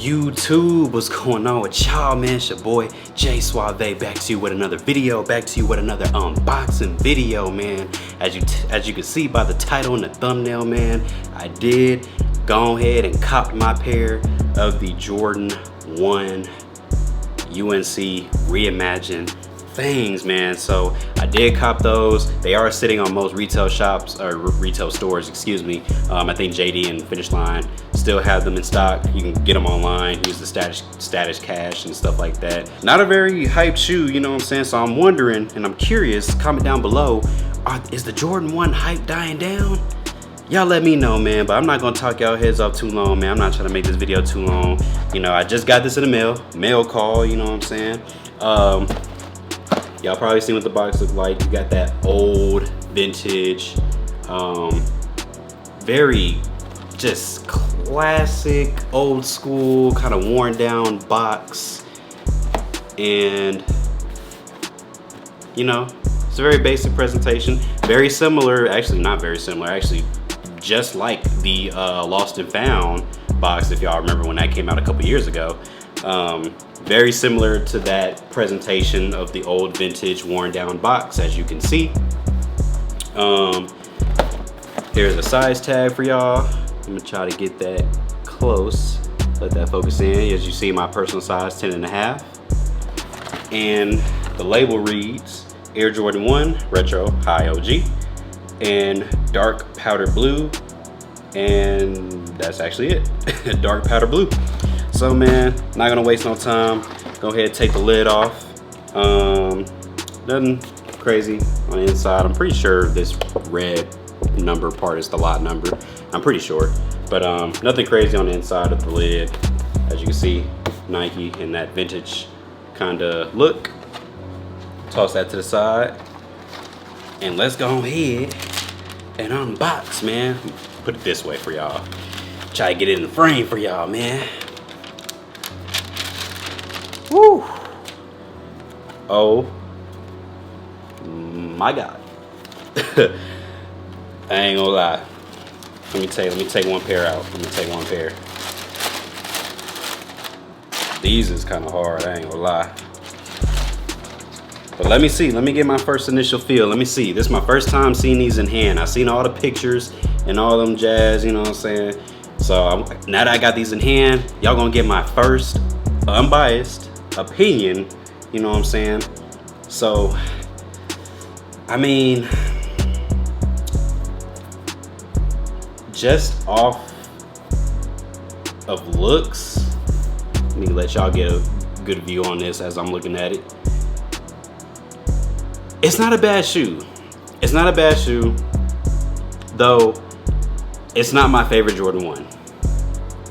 YouTube, what's going on with y'all, man? It's your boy Jay Suave, back to you with another video, back to you with another unboxing video, man. As you can see by the title and the thumbnail, man, I did go ahead and cop my pair of the Jordan 1 UNC Reimagined things, man. So I did cop those. They are sitting on most retail shops or retail stores, excuse me. I think JD and Finish Line still have them in stock. You can get them online, use the status cash and stuff like that. Not a very hyped shoe, you know what I'm saying? So I'm wondering and I'm curious, comment down below, is the Jordan 1 hype dying down? Y'all let me know, man, but I'm not gonna talk y'all heads off too long, man. I'm not trying to make this video too long. You know, I just got this in the mail call, you know what I'm saying? Y'all probably seen what the box looked like. You got that old vintage, very just classic, old school, kind of worn down box. And, you know, it's a very basic presentation. Very similar, actually not very similar, actually just like the Lost and Found box, if y'all remember when that came out a couple years ago. Very similar to that presentation of the old vintage worn down box, as you can see. Here's a size tag for y'all. I'm gonna try to get that close, let that focus in. As you see, my personal size 10.5. And the label reads Air Jordan 1 Retro High OG and dark powder blue, and that's actually it. Dark powder blue. So man, not gonna waste no time. Go ahead and take the lid off. Nothing crazy on the inside. I'm pretty sure this red number part is the lot number. I'm pretty sure, but nothing crazy on the inside of the lid. As you can see, Nike in that vintage kind of look. Toss that to the side, and let's go ahead and unbox, man. Put it this way for y'all. Try to get it in the frame for y'all, man. Woo! Oh my God. I ain't gonna lie. Let me take one pair out. Let me take one pair. These is kind of hard, I ain't gonna lie. But let me see, let me get my first initial feel. Let me see, this is my first time seeing these in hand. I've seen all the pictures and all them jazz, you know what I'm saying? So now that I got these in hand, y'all gonna get my first unbiased opinion, you know what I'm saying? So, I mean, just off of looks, let me let y'all get a good view on this as I'm looking at it. It's not a bad shoe. It's not a bad shoe, though it's not my favorite Jordan 1.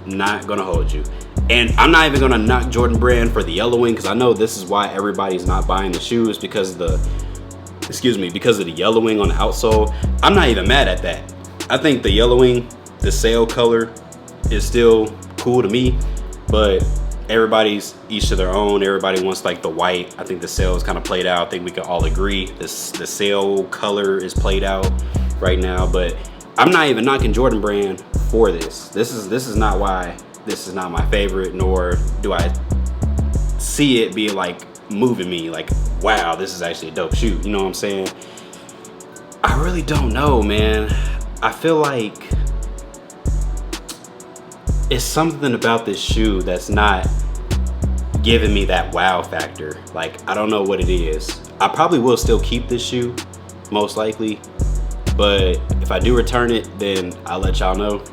Not gonna hold you. And I'm not even gonna knock Jordan Brand for the yellowing, because I know this is why everybody's not buying the shoes, because of the, because of the yellowing on the outsole. I'm not even mad at that. I think the yellowing, the sail color, is still cool to me, but everybody's each to their own. Everybody wants like the white. I think the sail is kind of played out. I think we can all agree the sail color is played out right now, but I'm not even knocking Jordan Brand for this. This is not why this is not my favorite, nor do I see it be like moving me like, wow, this is actually a dope shoe. You know what I'm saying? I really don't know, man. I feel like it's something about this shoe that's not giving me that wow factor. Like, I don't know what it is. I probably will still keep this shoe, most likely. But if I do return it, then I'll let y'all know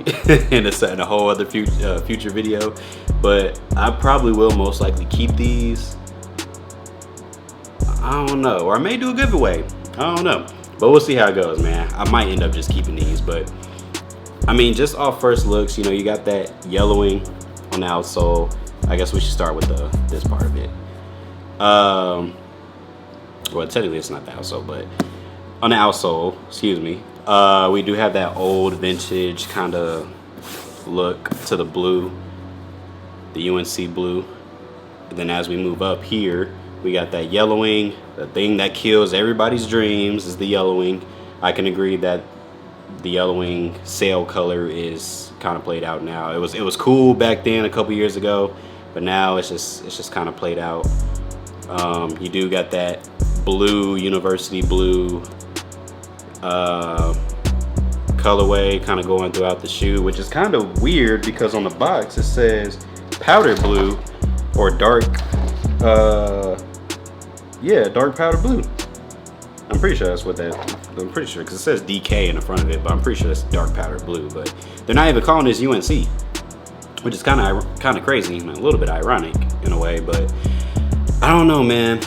in a whole other future video. But I probably will most likely keep these. I don't know, or I may do a giveaway. I don't know, but we'll see how it goes, man. I might end up just keeping these, but I mean, just off first looks, you know, you got that yellowing on the outsole. I guess we should start with this part of it. Well, technically it's not the outsole, but on the outsole, excuse me, we do have that old vintage kind of look to the blue, the UNC blue. And then as we move up here, we got that yellowing. The thing that kills everybody's dreams is the yellowing. I can agree that the yellowing sail color is kind of played out now. It was cool back then a couple years ago, but now it's just kind of played out. You do got that blue, university blue colorway kind of going throughout the shoe, which is kind of weird because on the box it says powder blue or dark dark powder blue. I'm pretty sure that's what I'm pretty sure because it says DK in the front of it, but I'm pretty sure it's dark powder blue. But they're not even calling this UNC, which is kind of crazy and a little bit ironic in a way. But I don't know, man.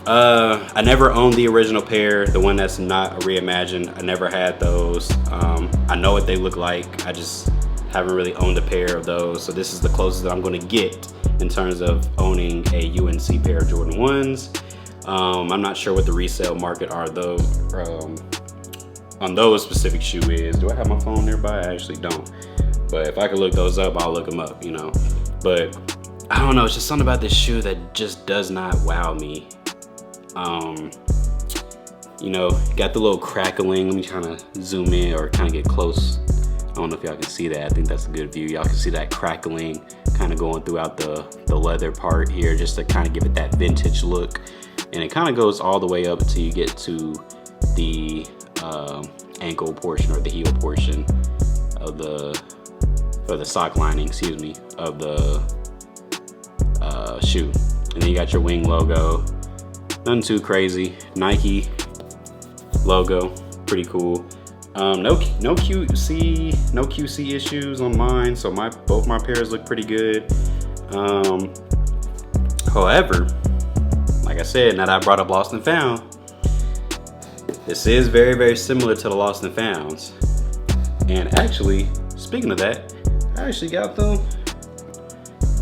I never owned the original pair, the one that's not a Reimagined. I never had those. I know what they look like. I just haven't really owned a pair of those. So this is the closest that I'm going to get in terms of owning a UNC pair of Jordan 1s. I'm not sure what the resale market are though, on those specific shoe is. Do I have my phone nearby? I actually don't. But if I could look those up, I'll look them up, you know. But I don't know, it's just something about this shoe that just does not wow me. You know, got the little crackling. Let me kind of zoom in or kind of get close. I don't know if y'all can see that. I think that's a good view. Y'all can see that crackling kind of going throughout the leather part here, just to kind of give it that vintage look. And it kind of goes all the way up until you get to the ankle portion or the heel portion of the sock lining, excuse me, of the shoe. And then you got your wing logo. Nothing too crazy. Nike logo, pretty cool. No QC issues on mine, so both my pairs look pretty good. However, like I said, now that I brought up Lost and Found, this is very, very similar to the Lost and Founds. And actually, speaking of that, I actually got them,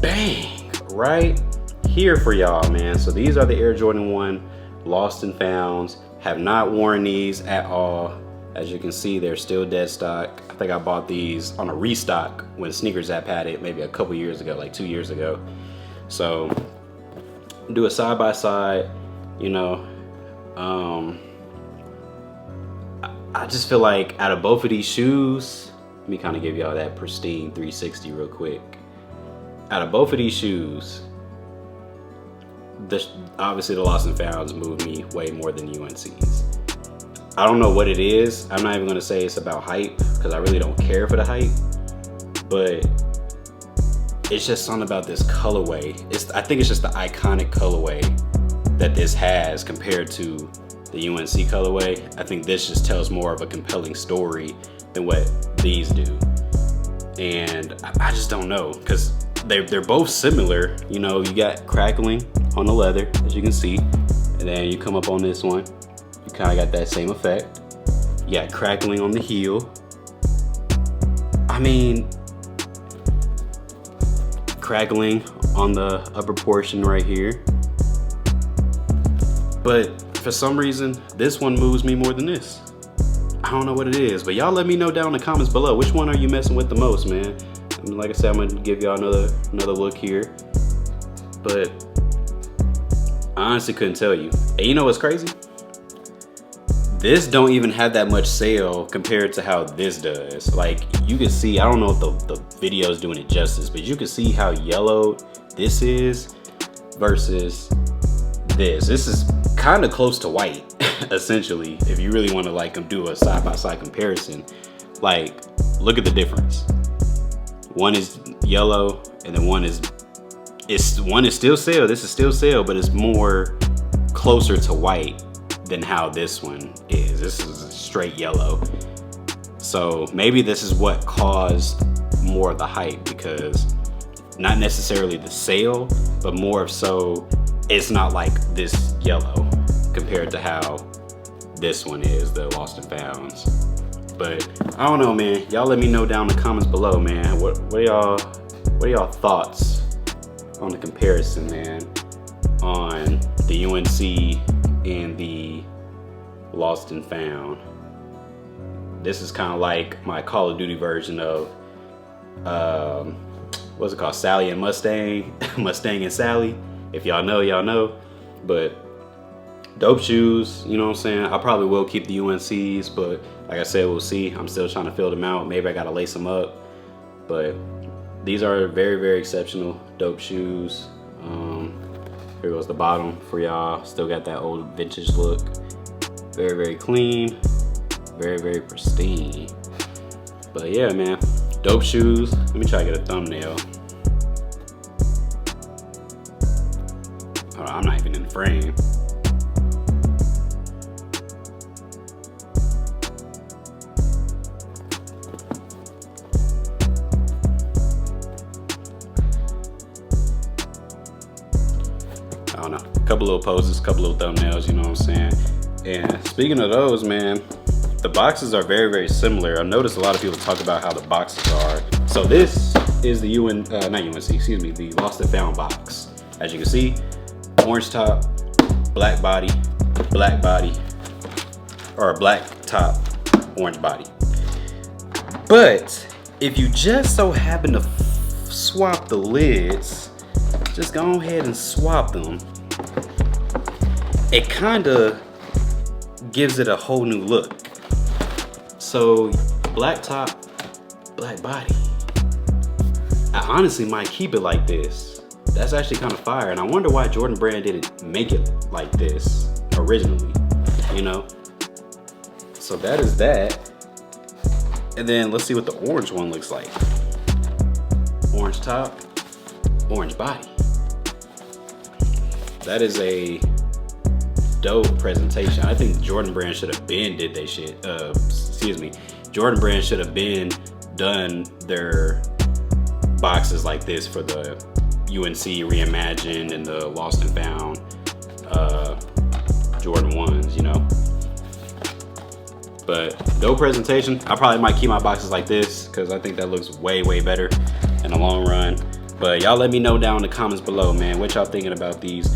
bang, right here for y'all, man. So these are the Air Jordan 1 Lost and Founds. Have not worn these at all. As you can see, they're still dead stock. I think I bought these on a restock when Sneakers App had it maybe a couple years ago, like 2 years ago. So do a side by side, you know. I just feel like out of both of these shoes, let me kind of give y'all that pristine 360 real quick. Out of both of these shoes, obviously the Lost and Founds moved me way more than UNC's. I don't know what it is. I'm not even gonna say it's about hype because I really don't care for the hype, but it's just something about this colorway. I think it's just the iconic colorway that this has compared to the UNC colorway. I think this just tells more of a compelling story than what these do. And I just don't know, because they're both similar. You know, you got crackling on the leather, as you can see, and then you come up on this one, you kind of got that same effect. You got crackling on the heel. I mean, crackling on the upper portion right here. But for some reason, this one moves me more than this. I don't know what it is, but y'all let me know down in the comments below. Which one are you messing with the most, man? I mean, like I said, I'm gonna give y'all another look here. But I honestly couldn't tell you. And you know what's crazy? This don't even have that much sale compared to how this does. Like, you can see, I don't know if the video is doing it justice, but you can see how yellowed this is versus this. This is kind of close to white, essentially, if you really want to like do a side-by-side comparison. Like, look at the difference. One is yellow, and then one is still sale. This is still sale, but it's more closer to white than how this one is. This is a straight yellow. So maybe this is what caused more of the hype, because not necessarily the sale, but more so it's not like this yellow compared to how this one is, the Lost and Founds. But I don't know, man. Y'all let me know down in the comments below, man. What are y'all thoughts on the comparison, man, on the UNC and the Lost and Found? This is kind of like my Call of Duty version of what's it called, Sally and Mustang. Mustang and Sally. If y'all know, y'all know. But dope shoes, you know what I'm saying? I probably will keep the UNCs, but like I said, we'll see. I'm still trying to fill them out. Maybe I gotta lace them up. But these are very, very exceptional, dope shoes. Here goes the bottom for y'all. Still got that old vintage look. Very, very clean. Very, very pristine. But yeah, man, dope shoes. Let me try to get a thumbnail. Hold on, I'm not even in the frame. I don't know, a couple little poses, a couple little thumbnails, you know what I'm saying? And speaking of those, man, the boxes are very, very similar. I've noticed a lot of people talk about how the boxes are. So this is the the Lost and Found box. As you can see, orange top, black body, or black top, orange body. But if you just so happen to swap the lids, just go ahead and swap them. It kind of gives it a whole new look. So black top, black body. I honestly might keep it like this. That's actually kind of fire, and I wonder why Jordan Brand didn't make it like this originally, you know? So that is that. And then let's see what the orange one looks like. Orange top, orange body. That is a dope presentation. I think Jordan Brand should have been did they shit. Jordan Brand should have been done their boxes like this for the UNC Reimagined and the Lost and Found Jordan 1s, you know. But dope presentation. I probably might keep my boxes like this because I think that looks way, way better in the long run. But y'all let me know down in the comments below, man, what y'all thinking about these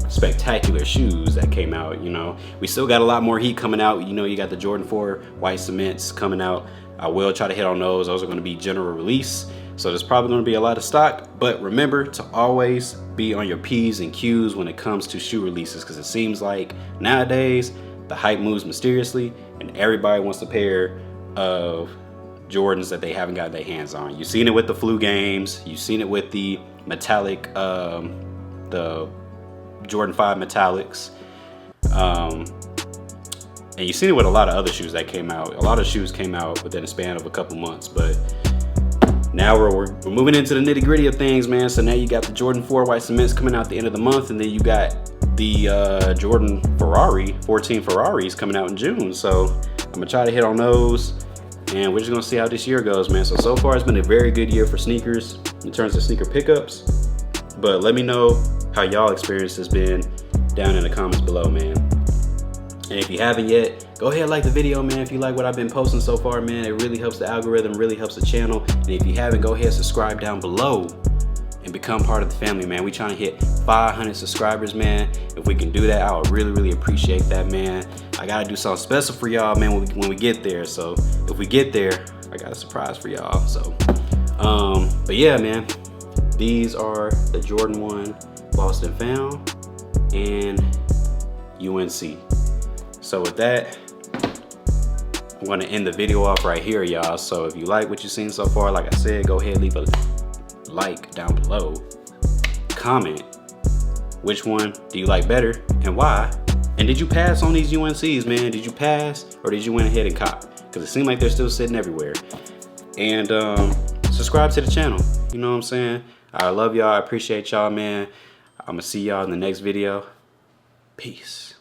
spectacular shoes that came out. You know, we still got a lot more heat coming out. You know, you got the Jordan 4 white cements coming out. I will try to hit on those. Those are going to be general release, so there's probably going to be a lot of stock. But remember to always be on your P's and Q's when it comes to shoe releases, because it seems like nowadays the hype moves mysteriously and everybody wants a pair of Jordans that they haven't got their hands on. You've seen it with the flu games. You've seen it with the metallic, the Jordan 5 metallics. And you've seen it with a lot of other shoes that came out. A lot of shoes came out within a span of a couple months, but now we're moving into the nitty gritty of things, man. So now you got the Jordan 4 white cements coming out at the end of the month, and then you got the Jordan 14 Ferraris coming out in June. So I'm gonna try to hit on those, and we're just gonna see how this year goes, man. So far it's been a very good year for sneakers in terms of sneaker pickups. But let me know how y'all experience has been down in the comments below, man. And if you haven't yet, go ahead and like the video, man. If you like what I've been posting so far, man, it really helps the algorithm, really helps the channel. And if you haven't, go ahead and subscribe down below and become part of the family, man. We trying to hit 500 subscribers, man. If we can do that, I would really, really appreciate that, man. I gotta do something special for y'all, man, when we get there. So if we get there, I got a surprise for y'all. So, but yeah, man, these are the Jordan 1 Lost and Found and UNC. So with that, I'm gonna end the video off right here, y'all. So if you like what you've seen so far, like I said, go ahead and leave a like down below. Comment which one do you like better and why? And did you pass on these UNCs, man? Did you pass, or did you went ahead and cop? Because it seemed like they're still sitting everywhere. And subscribe to the channel. You know what I'm saying? I love y'all. I appreciate y'all, man. I'm gonna see y'all in the next video. Peace.